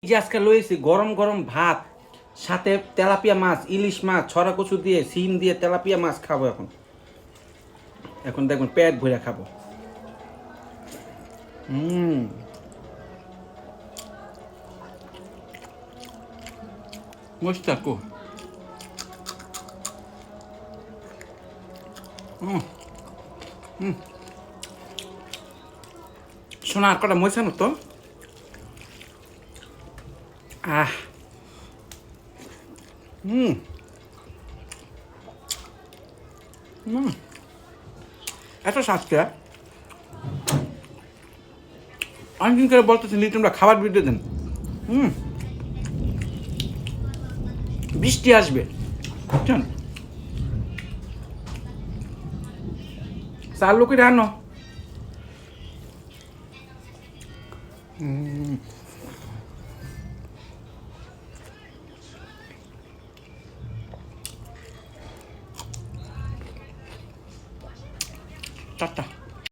যে আজকে লইছি গরম গরম ভাত সাথে তেলাপিয়া মাছ, ইলিশ মাছ, ছড়া কচু দিয়ে, সিম দিয়ে তেলাপিয়া মাছ খাবো এখন। এখন দেখুন পেট ভরে খাবো। মুস্তাকু শোনা আর কটা মইছানো তো। আহ এত স্বাস্থ্য অনেকদিন করে বলতেছি তোমরা খাবার ভিডিও দেন। বৃষ্টি আসবে বুঝছেন, চার লোকের আনো। টাটা।